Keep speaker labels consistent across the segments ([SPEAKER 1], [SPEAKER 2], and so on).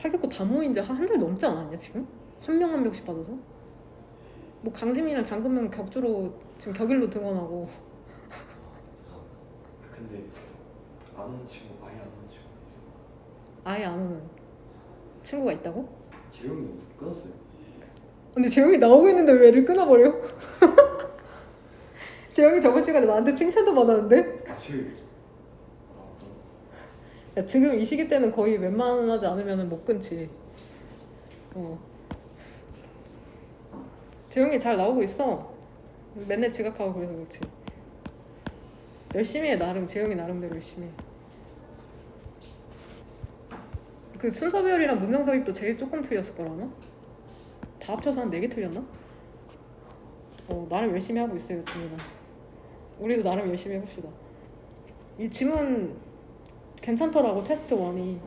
[SPEAKER 1] 하객고 다 모인 지 한 달 넘지 않았냐 지금? 한 명 한 명씩 받아서? 뭐 강지민이랑 장근명 격주로 지금 격일로 등원하고.
[SPEAKER 2] 근데 안 오는 친구 아예 안 오는 친구 있어요.
[SPEAKER 1] 아예 안 오는 친구가 있다고?
[SPEAKER 2] 재영이 끊었어요.
[SPEAKER 1] 근데 재영이 나오고 있는데 왜 얘를 끊어버려? 재영이 저번 시간에 나한테 칭찬도 받았는데?
[SPEAKER 2] 아 재영이.
[SPEAKER 1] 야, 지금 이 시기 때는 거의 웬만하지 않으면 못 끊지. 재영이 잘 나오고 있어. 맨날 지각하고 그래서 그렇지. 열심히 해. 나름 재영이 나름대로 열심히 해. 그 순서별이랑 문장 삽입도 제일 조금 틀렸을 거라나? 다 합쳐서 한 4개 틀렸나? 나름 열심히 하고 있어요 지민아. 우리도 나름 열심히 해봅시다. 이 지문 괜찮더라고. 테스트 1이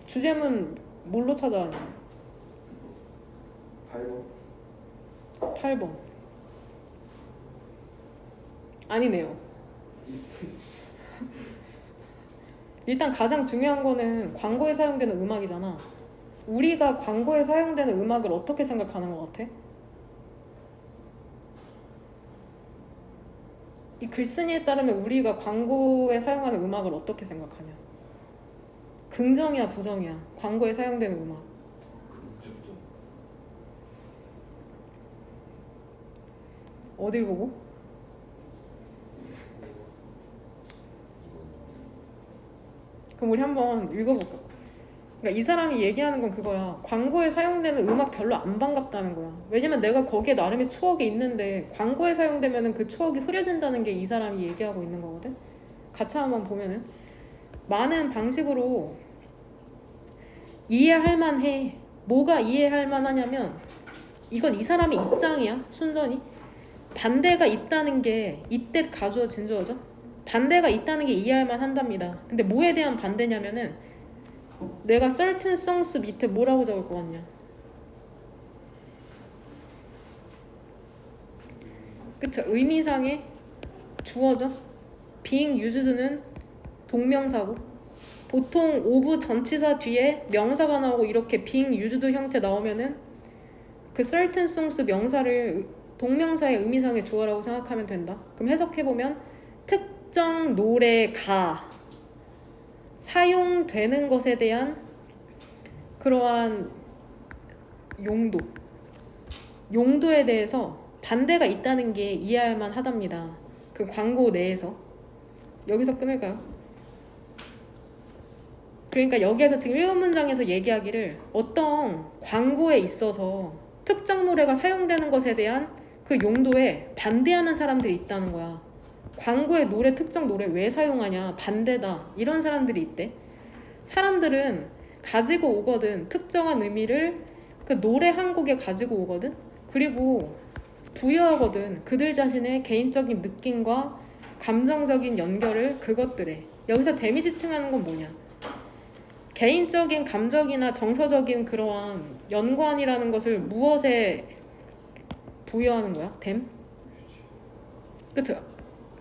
[SPEAKER 1] 주제문 뭘로 찾아왔냐?
[SPEAKER 2] 8번.
[SPEAKER 1] 8번 아니네요. 일단 가장 중요한 거는 광고에 사용되는 음악이잖아. 우리가 광고에 사용되는 음악을 어떻게 생각하는 것 같아? 이 글쓴이에 따르면 우리가 광고에 사용하는 음악을 어떻게 생각하냐? 긍정이야 부정이야? 광고에 사용되는 음악.
[SPEAKER 2] 긍정적.
[SPEAKER 1] 어딜 보고? 그럼 우리 한번 읽어볼까? 그러니까 이 사람이 얘기하는 건 그거야. 광고에 사용되는 음악 별로 안 반갑다는 거야. 왜냐면 내가 거기에 나름의 추억이 있는데 광고에 사용되면 그 추억이 흐려진다는 게 이 사람이 얘기하고 있는 거거든. 같이 한번 보면은 많은 방식으로 이해할 만해. 뭐가 이해할 만하냐면 이건 이 사람의 입장이야. 순전히 반대가 있다는 게 이때 가주어 진주어죠. 반대가 있다는 게 이해할 만한답니다. 근데 뭐에 대한 반대냐면은 내가 certain songs 밑에 뭐라고 적을 것 같냐? 그쵸? 의미상의 주어죠. being used는 동명사고 보통 of 전치사 뒤에 명사가 나오고 이렇게 being used 형태 나오면은 그 certain songs 명사를 동명사의 의미상의 주어라고 생각하면 된다. 그럼 해석해보면 특정 노래가 사용되는 것에 대한 그러한 용도에 대해서 반대가 있다는 게 이해할 만하답니다. 그 광고 내에서. 여기서 끊을까요? 그러니까 여기에서 지금 1번 문장에서 얘기하기를 어떤 광고에 있어서 특정 노래가 사용되는 것에 대한 그 용도에 반대하는 사람들이 있다는 거야. 광고에 특정 노래 왜 사용하냐? 반대다. 이런 사람들이 있대. 사람들은 가지고 오거든. 특정한 의미를 그 노래 한 곡에 가지고 오거든. 그리고 부여하거든. 그들 자신의 개인적인 느낌과 감정적인 연결을 그것들에. 여기서 데미지 칭하는 건 뭐냐? 개인적인 감정이나 정서적인 그러한 연관이라는 것을 무엇에 부여하는 거야? 댐? 그쵸?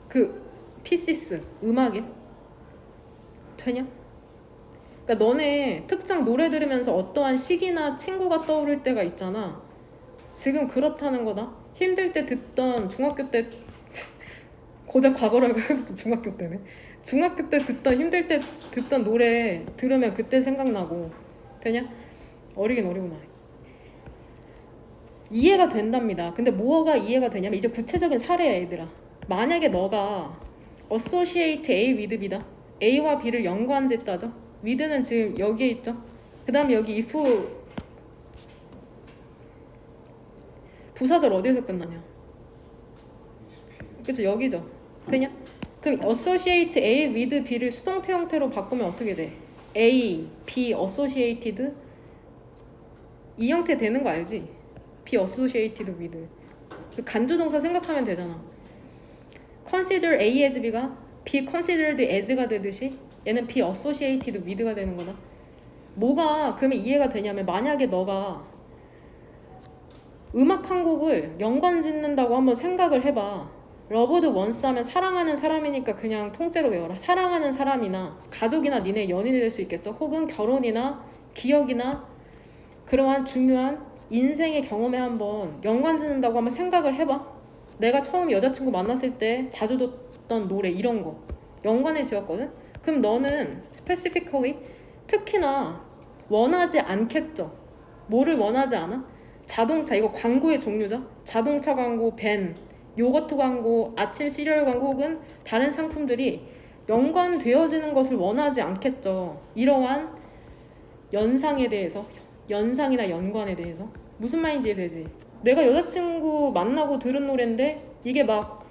[SPEAKER 1] 그 피시스 음악에 되냐? 그러니까 너네 특정 노래 들으면서 어떠한 시기나 친구가 떠오를 때가 있잖아. 지금 그렇다는 거다. 힘들 때 듣던 중학교 때 고작 과거라고 해서 중학교 때네. 중학교 때 힘들 때 듣던 노래 들으면 그때 생각나고 되냐? 어리긴 어리구나. 이해가 된답니다. 근데 뭐가 이해가 되냐면 이제 구체적인 사례야 얘들아. 만약에 너가 associate A with B다. A와 B를 연관짓다죠. with는 지금 여기에 있죠. 그 다음에 여기 if 부사절 어디에서 끝나냐? 그쵸 여기죠. 되냐? 그럼 associate A with B를 수동태 형태로 바꾸면 어떻게 돼? A, B associated 이 형태 되는 거 알지? B associated with 그 간주동사 생각하면 되잖아. consider A as B가 be considered as가 되듯이 얘는 be associated with가 되는 거다. 뭐가 그러면 이해가 되냐면 만약에 너가 음악 한 곡을 연관 짓는다고 한번 생각을 해봐. loved once 하면 사랑하는 사람이니까 그냥 통째로 외워라. 사랑하는 사람이나 가족이나 니네 연인이 될 수 있겠죠. 혹은 결혼이나 기억이나 그러한 중요한 인생의 경험에 한번 연관 짓는다고 한번 생각을 해봐. 내가 처음 여자친구 만났을 때 자주 듣던 노래 이런 거 연관을 지었거든? 그럼 너는 specifically 특히나 원하지 않겠죠? 뭐를 원하지 않아? 자동차, 이거 광고의 종류죠? 자동차 광고, 벤, 요거트 광고, 아침 시리얼 광고 혹은 다른 상품들이 연관되어지는 것을 원하지 않겠죠. 이러한 연상에 대해서, 연상이나 연관에 대해서 무슨 말인지 이해되지? 내가 여자친구 만나고 들은 노래인데 이게 막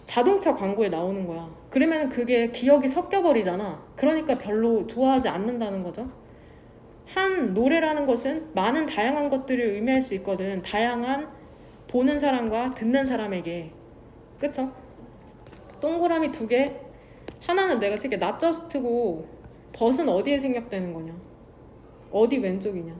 [SPEAKER 1] 자동차 광고에 나오는 거야. 그러면 그게 기억이 섞여버리잖아. 그러니까 별로 좋아하지 않는다는 거죠. 한 노래라는 것은 많은 다양한 것들을 의미할 수 있거든. 다양한 보는 사람과 듣는 사람에게. 그쵸? 동그라미 두 개, 하나는 내가 책에 not just고 벗은 어디에 생략되는 거냐? 어디 왼쪽이냐?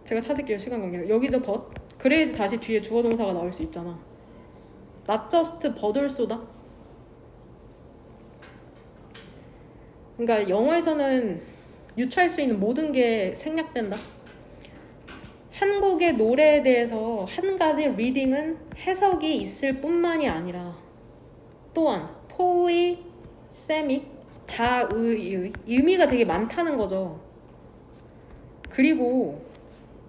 [SPEAKER 1] 제가 찾을게요. 시간 관계로. 여기서 but 그래야지 다시 뒤에 주어 동사가 나올 수 있잖아. not just but also다. 그러니까 영어에서는 유추할 수 있는 모든 게 생략된다. 한 곡의 노래에 대해서 한 가지 리딩은 해석이 있을 뿐만이 아니라 또한 polysemic 다의 의미가 되게 많다는 거죠. 그리고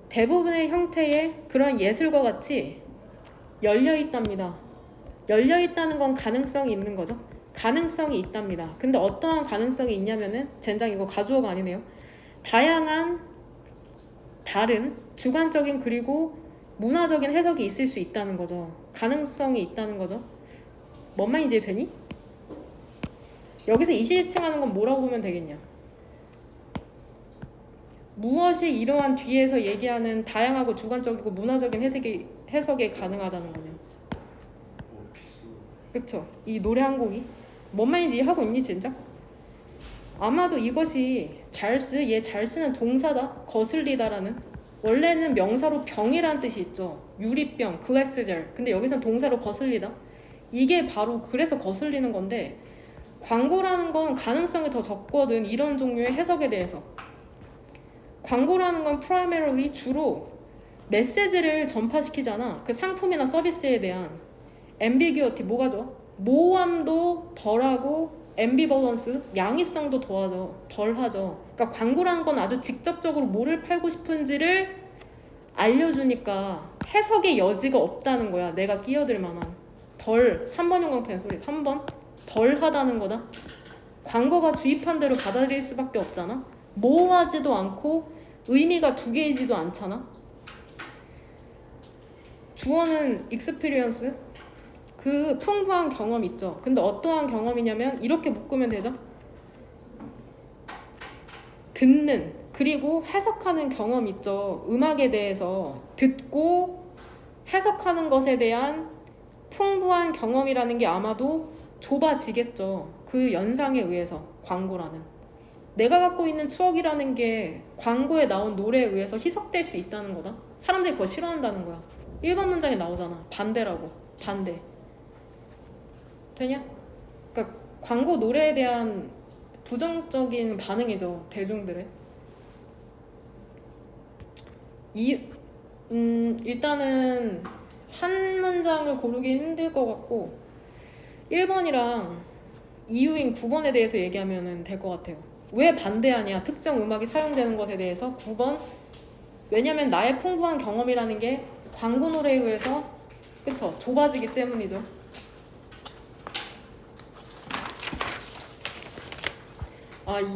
[SPEAKER 1] 대부분의 형태의 그런 예술과 같이 열려있답니다. 열려있다는 건 가능성이 있는 거죠. 가능성이 있답니다. 근데 어떠한 가능성이 있냐면은 젠장 이거 가주어가 아니네요. 다양한 다른 주관적인 그리고 문화적인 해석이 있을 수 있다는 거죠. 가능성이 있다는 거죠. 뭔 말인지 되니? 여기서 이시지칭하는 건 뭐라고 보면 되겠냐? 무엇이 이러한 뒤에서 얘기하는 다양하고 주관적이고 문화적인 해석이 가능하다는 거냐? 그쵸? 이 노래 한 곡이 뭔 말인지 이해하고 있니 진짜? 아마도 이것이 얘 잘 쓰는 동사다. 거슬리다라는 원래는 명사로 병이라는 뜻이 있죠. 유리병, 글래스젤. 근데 여기서는 동사로 거슬리다. 이게 바로 그래서 거슬리는 건데 광고라는 건 가능성이 더 적거든. 이런 종류의 해석에 대해서. 광고라는 건 primarily 주로 메시지를 전파시키잖아. 그 상품이나 서비스에 대한 ambiguity 뭐가죠? 모호함도 덜하고 ambivalence 양이성도 덜하죠. 그러니까 광고라는 건 아주 직접적으로 뭐를 팔고 싶은지를 알려주니까 해석의 여지가 없다는 거야. 내가 끼어들 만한 3번 형광펜 소리 3번 덜 하다는 거다. 광고가 주입한 대로 받아들일 수밖에 없잖아. 모호하지도 않고 의미가 두 개이지도 않잖아. 주어는 experience 그 풍부한 경험 있죠. 근데 어떠한 경험이냐면 이렇게 묶으면 되죠. 듣는 그리고 해석하는 경험 있죠. 음악에 대해서 듣고 해석하는 것에 대한 풍부한 경험이라는 게 아마도 좁아지겠죠. 그 연상에 의해서 광고라는 내가 갖고 있는 추억이라는 게 광고에 나온 노래에 의해서 희석될 수 있다는 거다. 사람들이 그거 싫어한다는 거야. 1번 문장에 나오잖아. 반대라고. 반대. 되냐? 그러니까 광고 노래에 대한 부정적인 반응이죠. 대중들의. 일단은 한 문장을 고르기 힘들 것 같고 1번이랑 이유인 9번에 대해서 얘기하면 될 것 같아요. 왜 반대하냐? 특정 음악이 사용되는 것에 대해서 9번 왜냐면 나의 풍부한 경험이라는 게 광고 노래에 의해서 그쵸? 좁아지기 때문이죠.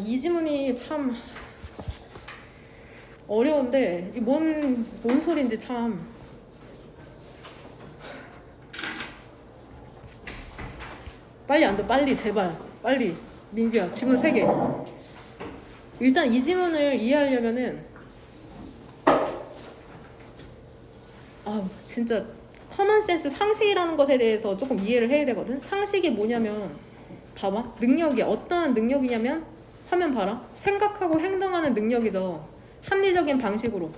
[SPEAKER 1] 이 지문이 참 어려운데 이 뭔 소리인지 참 빨리 앉아 빨리 제발 빨리 민규야 지문 3개 일단 이 지문을 이해하려면은 진짜 커먼센스 상식이라는 것에 대해서 조금 이해를 해야 되거든. 상식이 뭐냐면 봐봐 능력이 어떠한 능력이냐면 화면 봐라 생각하고 행동하는 능력이죠. 합리적인 방식으로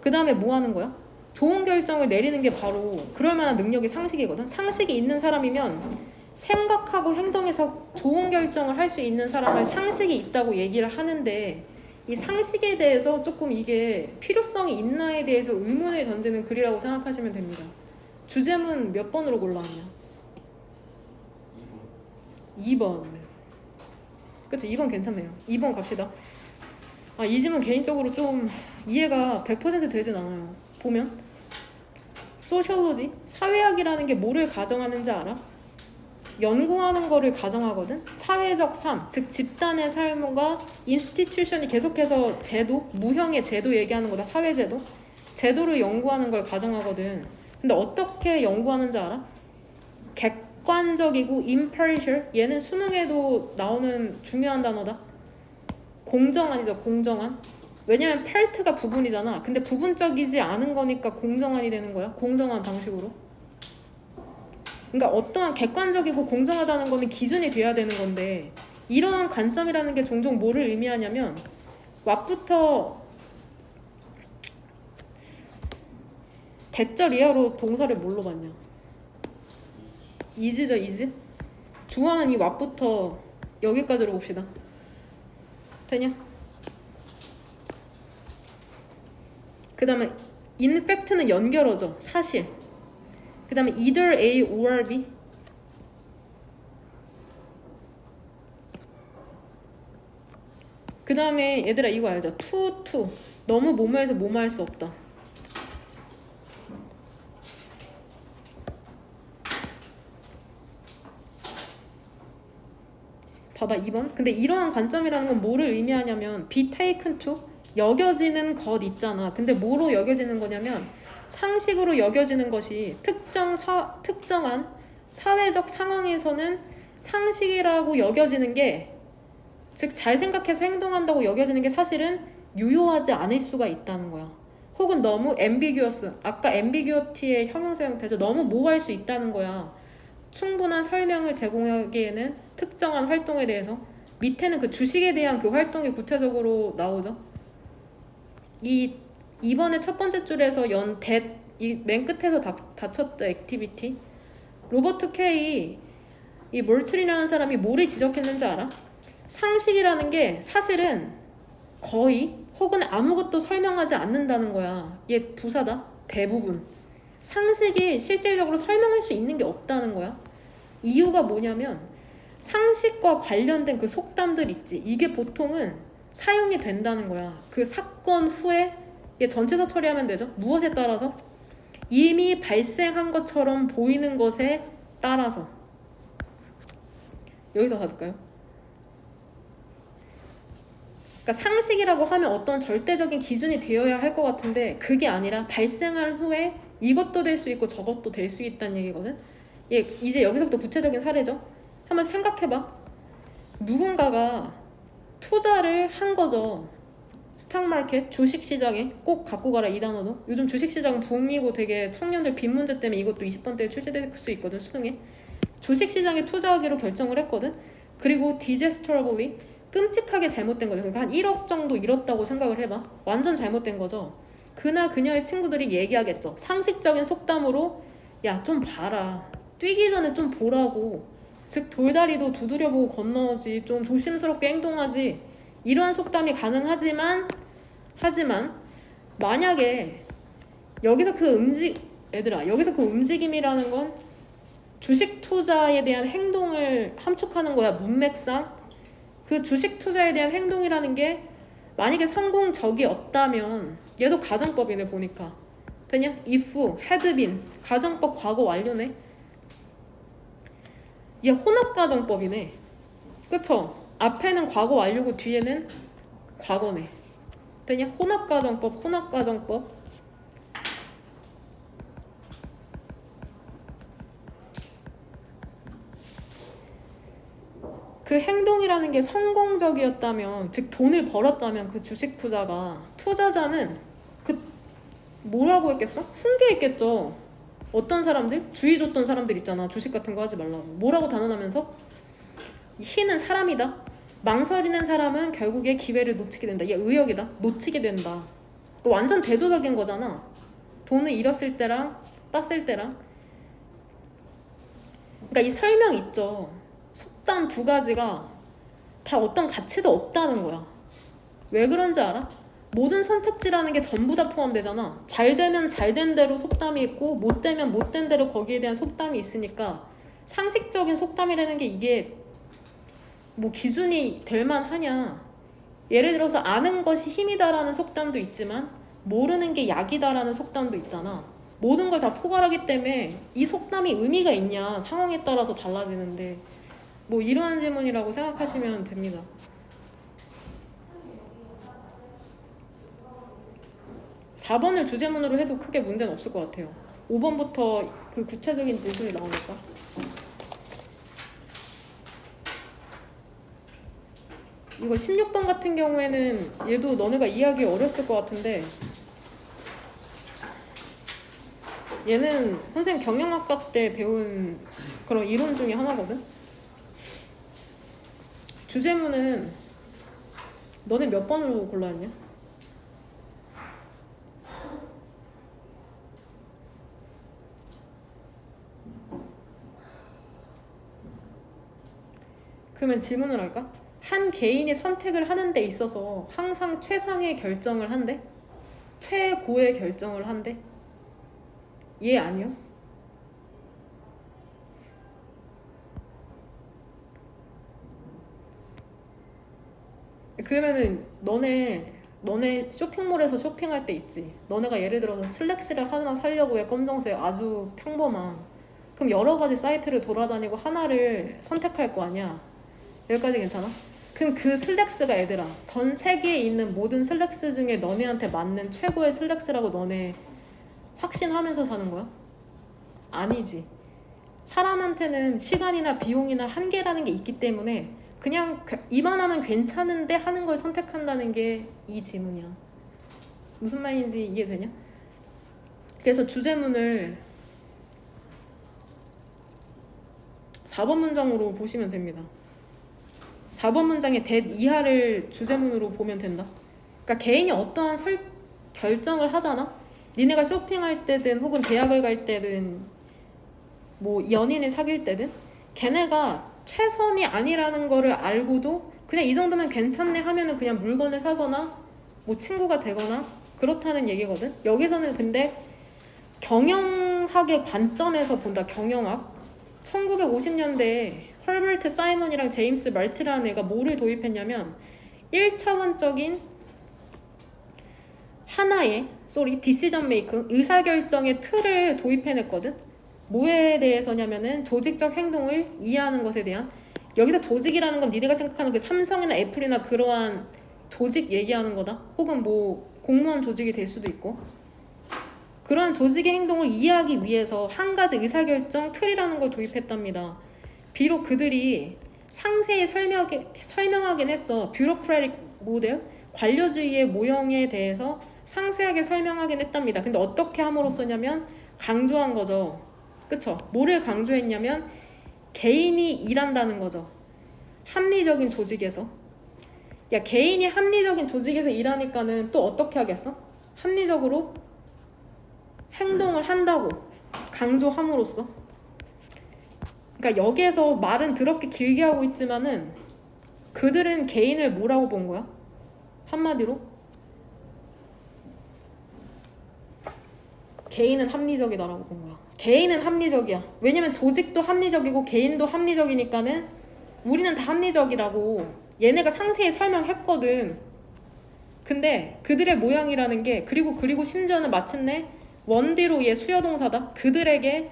[SPEAKER 1] 그 다음에 뭐 하는 거야? 좋은 결정을 내리는 게 바로 그럴 만한 능력이 상식이거든. 상식이 있는 사람이면 생각하고 행동해서 좋은 결정을 할 수 있는 사람을 상식이 있다고 얘기를 하는데, 이 상식에 대해서 조금 이게 필요성이 있나에 대해서 의문을 던지는 글이라고 생각하시면 됩니다. 주제문 몇 번으로 골라왔냐? 2번. 그쵸, 2번 괜찮네요. 2번 갑시다. 이 질문 개인적으로 좀 이해가 100% 되진 않아요. 보면 소셜로지, 사회학이라는 게 뭐를 가정하는지 알아? 연구하는 거를 가정하거든. 사회적 삶, 즉 집단의 삶과 인스티튜션이 계속해서 제도, 무형의 제도 얘기하는 거다. 사회제도, 제도를 연구하는 걸 가정하거든. 근데 어떻게 연구하는지 알아? 객관적이고 impartial, 얘는 수능에도 나오는 중요한 단어다. 공정한이죠, 공정한. 왜냐면 part가 부분이잖아. 근데 부분적이지 않은 거니까 공정한이 되는 거야. 공정한 방식으로. 그러니까 어떠한 객관적이고 공정하다는 거는 기준이 돼야 되는 건데, 이러한 관점이라는 게 종종 뭐를 의미하냐면, what부터 대절 이하로 동사를 뭘로 봤냐? is죠, is. 주어는 이 what부터 여기까지로 봅시다. 되냐? 그 다음에 in fact는 연결어죠. 사실. 그 다음에 either A or B. 그 다음에 얘들아 이거 알죠? to. 너무 뭐뭐해서 뭐뭐 할 수 없다. 봐봐 2번. 근데 이러한 관점이라는 건 뭐를 의미하냐면 be taken to, 여겨지는 것 있잖아. 근데 뭐로 여겨지는 거냐면 상식으로 여겨지는 것이 특정한 사회적 상황에서는 상식이라고 여겨지는 게, 즉 잘 생각해서 행동한다고 여겨지는 게 사실은 유효하지 않을 수가 있다는 거야. 혹은 너무 ambiguous, 아까 ambiguity의 형용사 형태죠. 너무 모호할 수 있다는 거야. 충분한 설명을 제공하기에는 특정한 활동에 대해서. 밑에는 그 주식에 대한 그 활동이 구체적으로 나오죠. 이번에 첫 번째 줄에서 맨 끝에서 다쳤던 액티비티. 로버트 K, 이 몰트리라는 사람이 뭐를 지적했는지 알아? 상식이라는 게 사실은 거의 혹은 아무것도 설명하지 않는다는 거야. 얘 부사다. 대부분. 상식이 실질적으로 설명할 수 있는 게 없다는 거야. 이유가 뭐냐면 상식과 관련된 그 속담들 있지. 이게 보통은 사용이 된다는 거야. 그 사건 후에 얘 전체사 처리하면 되죠. 무엇에 따라서? 이미 발생한 것처럼 보이는 것에 따라서. 여기서 찾을까요? 그러니까 상식이라고 하면 어떤 절대적인 기준이 되어야 할 것 같은데 그게 아니라 발생한 후에 이것도 될 수 있고 저것도 될 수 있다는 얘기거든. 이제 여기서부터 구체적인 사례죠. 한번 생각해봐. 누군가가 투자를 한 거죠. 스탁마켓, 주식시장에. 꼭 갖고 가라 이 단어도. 요즘 주식시장 붐이고 되게 청년들 빚 문제 때문에 이것도 20번대에 출제될 수 있거든, 수능에. 주식시장에 투자하기로 결정을 했거든. 그리고 디제스터러블리, 끔찍하게 잘못된 거죠. 그러니까 한 1억 정도 잃었다고 생각을 해봐. 완전 잘못된 거죠. 그나 그녀의 친구들이 얘기하겠죠. 상식적인 속담으로 야 좀 봐라, 뛰기 전에 좀 보라고, 즉 돌다리도 두드려보고 건너지, 좀 조심스럽게 행동하지, 이러한 속담이 가능하지만 만약에 여기서 그 움직임이라는 건 주식 투자에 대한 행동을 함축하는 거야. 문맥상 그 주식 투자에 대한 행동이라는 게 만약에 성공적이었다면, 얘도 가정법이네 보니까. 되냐? if, had been, 가정법 과거 완료네. 얘 혼합가정법이네. 그쵸? 앞에는 과거 완료고 뒤에는 과거네. 되냐? 혼합가정법. 그 행동이라는 게 성공적이었다면, 즉 돈을 벌었다면 그 주식 투자자는 그 뭐라고 했겠어? 훈계했겠죠. 어떤 사람들? 주의 줬던 사람들 있잖아. 주식 같은 거 하지 말라고. 뭐라고 단언하면서? 희는 사람이다. 망설이는 사람은 결국에 기회를 놓치게 된다. 얘 의역이다. 놓치게 된다. 또 완전 대조적인 거잖아. 돈을 잃었을 때랑 땄을 때랑. 그러니까 이 설명 있죠. 속담 두 가지가 다 어떤 가치도 없다는 거야. 왜 그런지 알아? 모든 선택지라는 게 전부 다 포함되잖아. 잘 되면 잘 된 대로 속담이 있고 못 되면 못 된 대로 거기에 대한 속담이 있으니까 상식적인 속담이라는 게 이게 뭐 기준이 될 만하냐. 예를 들어서 아는 것이 힘이다라는 속담도 있지만 모르는 게 약이다라는 속담도 있잖아. 모든 걸 다 포괄하기 때문에 이 속담이 의미가 있냐, 상황에 따라서 달라지는데 뭐 이러한 질문이라고 생각하시면 됩니다. 4번을 주제문으로 해도 크게 문제는 없을 것 같아요. 5번부터 그 구체적인 질문이 나오니까. 이거 16번 같은 경우에는 얘도 너네가 이해하기 어렸을 것 같은데 얘는 선생님 경영학과 때 배운 그런 이론 중에 하나거든. 주제문은 너네 몇 번으로 골라왔냐? 그러면 질문을 할까? 한 개인이 선택을 하는 데 있어서 항상 최상의 결정을 한대? 최고의 결정을 한대? 예, 아니요? 그러면은 너네 쇼핑몰에서 쇼핑할 때 있지. 너네가 예를 들어서 슬랙스를 하나 사려고 해. 검정색 아주 평범한. 그럼 여러 가지 사이트를 돌아다니고 하나를 선택할 거 아니야. 여기까지 괜찮아? 그럼 그 슬랙스가 얘들아 전 세계에 있는 모든 슬랙스 중에 너네한테 맞는 최고의 슬랙스라고 너네 확신하면서 사는 거야? 아니지. 사람한테는 시간이나 비용이나 한계라는 게 있기 때문에 그냥 이만하면 괜찮은데 하는 걸 선택한다는 게 이 지문이야. 무슨 말인지 이해되냐? 그래서 주제문을 4번 문장으로 보시면 됩니다. 4번 문장의 that 이하를 주제문으로 보면 된다. 그러니까 개인이 어떠한 결정을 하잖아. 니네가 쇼핑할 때든 혹은 대학을 갈 때든 뭐 연인을 사귈 때든 걔네가 최선이 아니라는 거를 알고도 그냥 이 정도면 괜찮네 하면은 그냥 물건을 사거나 뭐 친구가 되거나 그렇다는 얘기거든. 여기서는 근데 경영학의 관점에서 본다. 경영학 1950년대에 허버트 사이먼이랑 제임스 말치라는 애가 뭐를 도입했냐면 1차원적인 하나의 디시전 메이킹 의사결정의 틀을 도입해냈거든. 뭐에 대해서냐면은 조직적 행동을 이해하는 것에 대한. 여기서 조직이라는 건 니네가 생각하는 그 삼성이나 애플이나 그러한 조직 얘기하는 거다. 혹은 뭐 공무원 조직이 될 수도 있고. 그러한 조직의 행동을 이해하기 위해서 한 가지 의사결정 틀이라는 걸 도입했답니다. 비록 그들이 상세히 설명하긴 했어. 뷰로크라틱 모델, 관료주의의 모형에 대해서 상세하게 설명하긴 했답니다. 근데 어떻게 함으로써냐면 강조한 거죠. 그쵸? 뭐를 강조했냐면 개인이 일한다는 거죠. 합리적인 조직에서. 야, 개인이 합리적인 조직에서 일하니까는 또 어떻게 하겠어? 합리적으로 행동을 한다고 강조함으로써. 그러니까 여기에서 말은 더럽게 길게 하고 있지만은 그들은 개인을 뭐라고 본 거야? 한마디로 개인은 합리적이다라고 본 거야. 개인은 합리적이야. 왜냐면 조직도 합리적이고 개인도 합리적이니까는 우리는 다 합리적이라고 얘네가 상세히 설명했거든. 근데 그들의 모양이라는 게 그리고 심지어는 마침내 원디로 얘 수여동사다. 그들에게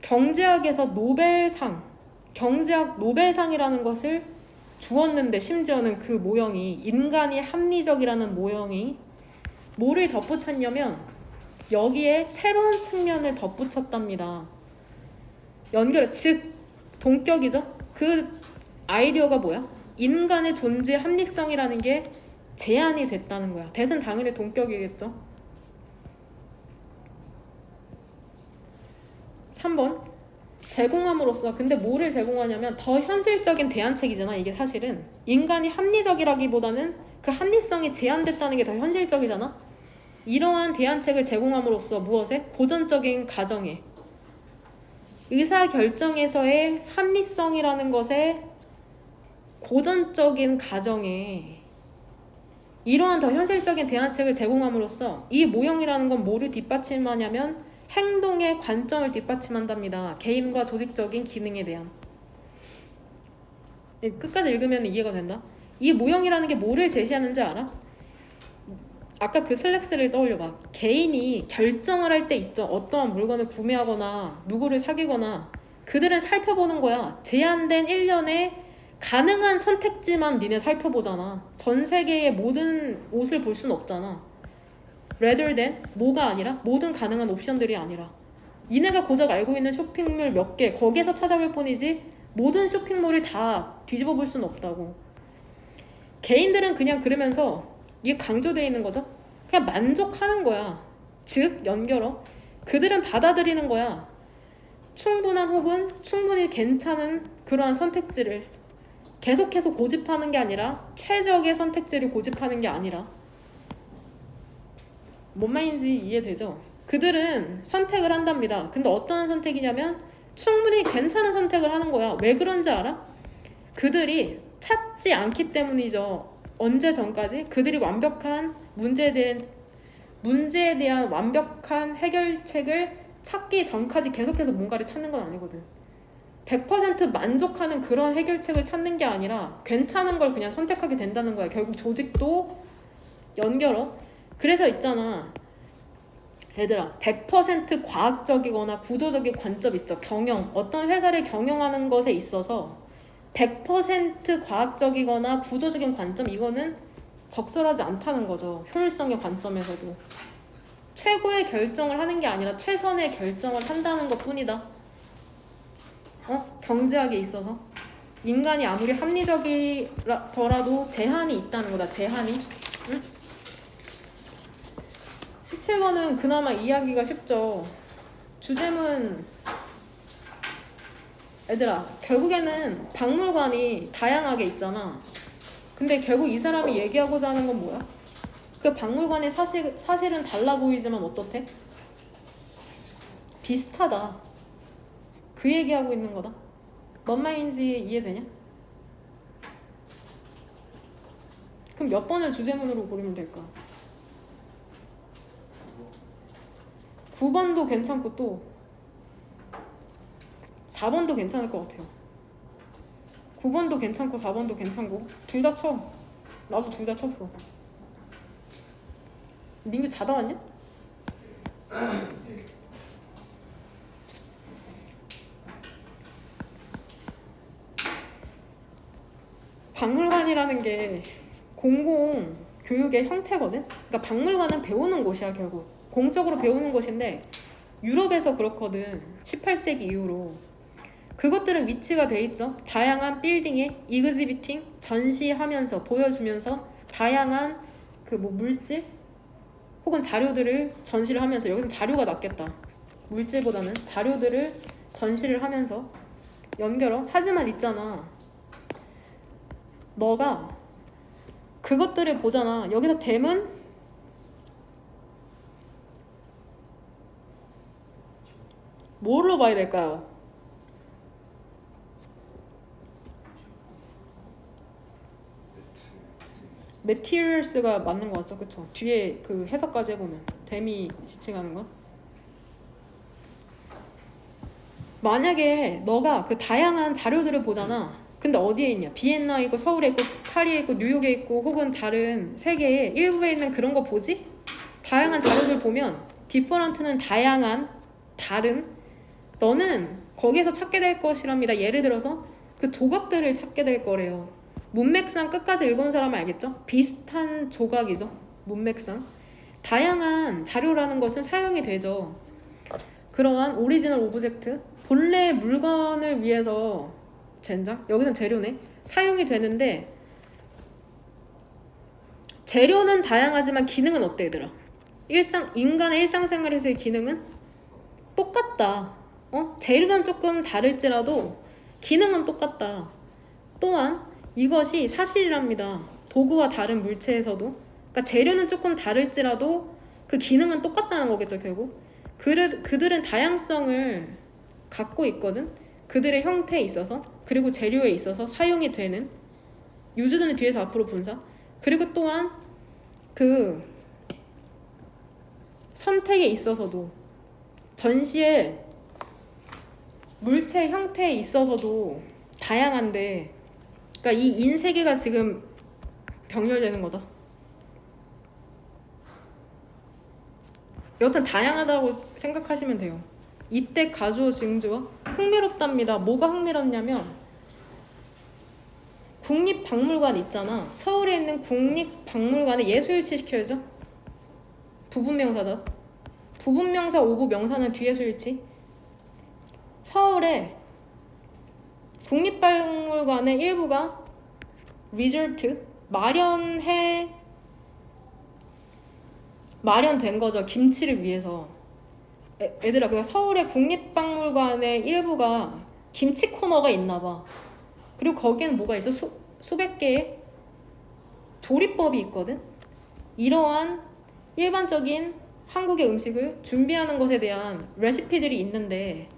[SPEAKER 1] 경제학에서 경제학 노벨상이라는 것을 주었는데 심지어는 그 모형이 인간이 합리적이라는 모형이 뭐를 덧붙였냐면 여기에 새로운 측면을 덧붙였답니다. 즉 동격이죠. 그 아이디어가 뭐야? 인간의 존재 합리성이라는 게 제한이 됐다는 거야. 대신 당연히 동격이겠죠. 3번 제공함으로써. 근데 뭐를 제공하냐면 더 현실적인 대안책이잖아. 이게 사실은 인간이 합리적이라기보다는 그 합리성이 제한됐다는 게 더 현실적이잖아. 이러한 대안책을 제공함으로써 무엇에? 고전적인 가정에 의사결정에서의 합리성이라는 것에 고전적인 가정에 이러한 더 현실적인 대안책을 제공함으로써 이 모형이라는 건 뭐를 뒷받침하냐면 행동의 관점을 뒷받침한답니다. 개인과 조직적인 기능에 대한. 끝까지 읽으면 이해가 된다. 이 모형이라는 게 뭐를 제시하는지 알아? 아까 그 슬랙스를 떠올려봐. 개인이 결정을 할 때 있죠. 어떠한 물건을 구매하거나 누구를 사귀거나 그들은 살펴보는 거야. 제한된 1년에 가능한 선택지만 니네 살펴보잖아. 전 세계의 모든 옷을 볼 수는 없잖아. rather than 뭐가 아니라 모든 가능한 옵션들이 아니라 니네가 고작 알고 있는 쇼핑몰 몇 개 거기에서 찾아볼 뿐이지 모든 쇼핑몰을 다 뒤집어 볼 수는 없다고. 개인들은 그냥 그러면서 이게 강조되어 있는 거죠. 그냥 만족하는 거야. 즉 연결어 그들은 받아들이는 거야. 충분한 혹은 충분히 괜찮은 그러한 선택지를 계속해서 고집하는 게 아니라 최적의 선택지를 고집하는 게 아니라 뭔 말인지 이해되죠? 그들은 선택을 한답니다. 근데 어떤 선택이냐면 충분히 괜찮은 선택을 하는 거야. 왜 그런지 알아? 그들이 찾지 않기 때문이죠. 언제 전까지? 그들이 완벽한 문제에 대한 완벽한 해결책을 찾기 전까지 계속해서 뭔가를 찾는 건 아니거든. 100% 만족하는 그런 해결책을 찾는 게 아니라 괜찮은 걸 그냥 선택하게 된다는 거야. 결국 조직도 연결어. 그래서 있잖아. 얘들아 100% 과학적이거나 구조적인 관점 있죠. 경영. 어떤 회사를 경영하는 것에 있어서 100% 과학적이거나 구조적인 관점 이거는 적절하지 않다는 거죠. 효율성의 관점에서도. 최고의 결정을 하는 게 아니라 최선의 결정을 한다는 것 뿐이다. 경제학에 있어서. 인간이 아무리 합리적이더라도 제한이 있다는 거다. 제한이. 응? 17번은 그나마 이해하기가 쉽죠. 주제문 얘들아 결국에는 박물관이 다양하게 있잖아. 근데 결국 이 사람이 얘기하고자 하는 건 뭐야? 그 박물관이 사실은 달라 보이지만 어떻대? 비슷하다. 그 얘기하고 있는 거다. 뭔 말인지 이해되냐? 그럼 몇 번을 주제문으로 고르면 될까? 9번도 괜찮고 또 4번도 괜찮을 것 같아요. 9번도 괜찮고 4번도 괜찮고 둘 다 쳐. 나도 둘 다 쳤어. 민규 자다 왔냐? 박물관이라는 게 공공 교육의 형태거든. 그러니까 박물관은 배우는 곳이야 결국. 공적으로 배우는 곳인데 유럽에서 그렇거든. 18세기 이후로. 그것들은 위치가 돼 있죠. 다양한 빌딩에 이그지비팅 전시하면서 보여주면서 다양한 그 뭐 물질 혹은 자료들을 전시를 하면서 여기서 자료가 낫겠다. 물질보다는 자료들을 전시를 하면서 연결어. 하지만 있잖아. 너가 그것들을 보잖아. 여기서 댐은 뭘로 봐야 될까요? materials가 맞는 것 같죠? 그쵸? 뒤에 그 해석까지 해보면 댐이 지칭하는 건 만약에 너가 그 다양한 자료들을 보잖아. 근데 어디에 있냐? 비엔나에 있고 서울에 있고 파리에 있고 뉴욕에 있고 혹은 다른 세계의 일부에 있는 그런 거 보지? 다양한 자료들 보면 different는 다양한 다른 너는 거기에서 찾게 될 것이랍니다. 예를 들어서 그 조각들을 찾게 될 거래요. 문맥상 끝까지 읽은 사람은 알겠죠? 비슷한 조각이죠. 문맥상. 다양한 자료라는 것은 사용이 되죠. 그러한 오리지널 오브젝트, 본래의 물건을 위해서 젠장? 여기서는 재료네. 사용이 되는데 재료는 다양하지만 기능은 어때 얘들아? 인간의 일상생활에서의 기능은 똑같다. 재료는 조금 다를지라도 기능은 똑같다. 또한 이것이 사실이랍니다. 도구와 다른 물체에서도. 그러니까 재료는 조금 다를지라도 그 기능은 똑같다는 거겠죠, 결국. 그들은 다양성을 갖고 있거든. 그들의 형태에 있어서, 그리고 재료에 있어서 사용이 되는. 유즈드는 뒤에서 앞으로 분사. 그리고 또한 그 선택에 있어서도, 전시의 물체 형태에 있어서도 다양한데, 그러니까 이 인세계가 지금 병렬되는 거다. 여튼 다양하다고 생각하시면 돼요. 이때 가주어 증조와 흥미롭답니다. 뭐가 흥미롭냐면, 국립박물관 있잖아. 서울에 있는 국립박물관에 예수일치 시켜야죠. 부분명사다. 부분명사 오브 명사는 뒤에수일치. 서울에 국립박물관의 일부가 reserved, 마련된 거죠. 김치를 위해서. 얘들아, 그 서울의 국립박물관의 일부가 김치 코너가 있나 봐. 그리고 거기에는 뭐가 있어? 수백 개의 조리법이 있거든. 이러한 일반적인 한국의 음식을 준비하는 것에 대한 레시피들이 있는데,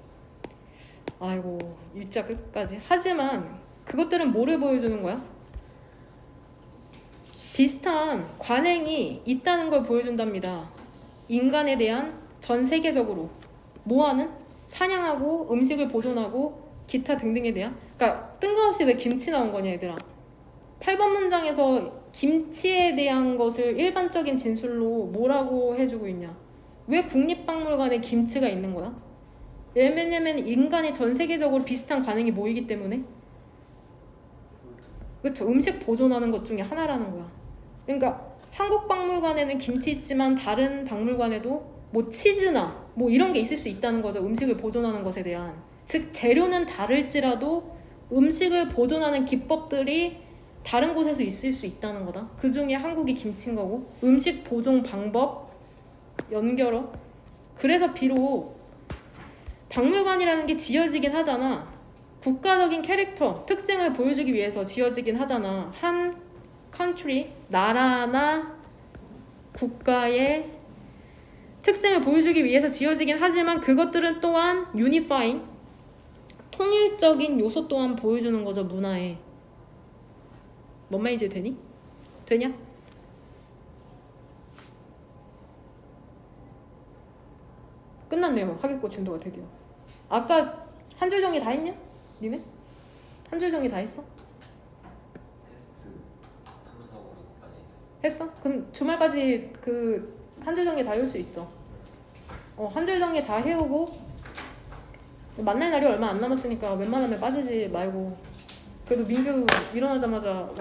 [SPEAKER 1] 아이고, 일자 끝까지. 하지만 그것들은 뭐를 보여주는 거야? 비슷한 관행이 있다는 걸 보여준답니다. 인간에 대한 전 세계적으로 뭐하는? 사냥하고 음식을 보존하고 기타 등등에 대한. 그러니까 뜬금없이 왜 김치 나온 거냐, 얘들아. 8번 문장에서 김치에 대한 것을 일반적인 진술로 뭐라고 해주고 있냐. 왜 국립박물관에 김치가 있는 거야? 왜냐면 인간이 전 세계적으로 비슷한 관행이 모이기 때문에. 그쵸? 음식 보존하는 것 중에 하나라는 거야. 그러니까 한국 박물관에는 김치 있지만 다른 박물관에도 뭐 치즈나 뭐 이런 게 있을 수 있다는 거죠. 음식을 보존하는 것에 대한. 즉 재료는 다를지라도 음식을 보존하는 기법들이 다른 곳에서 있을 수 있다는 거다. 그 중에 한국이 김치인 거고, 음식 보존 방법 연결어. 그래서 비록 박물관이라는 게 지어지긴 하잖아. 국가적인 캐릭터, 특징을 보여주기 위해서 지어지긴 하잖아. 한 country, 나라나 국가의 특징을 보여주기 위해서 지어지긴 하지만 그것들은 또한 unifying, 통일적인 요소 또한 보여주는 거죠, 문화에. 뭔 말인지 되니? 되냐? 끝났네요. 하객고 진도가 드디어. 아까 한 줄 정리 다 했냐? 니네? 한 줄 정리 다 했어?
[SPEAKER 2] 테스트 3, 4, 5까지 있어요.
[SPEAKER 1] 했어? 그럼 주말까지 그 한 줄 정리 다 해올 수 있죠. 한 줄 정리 다 해오고 만날 날이 얼마 안 남았으니까 웬만하면 빠지지 말고. 그래도 민규 일어나자마자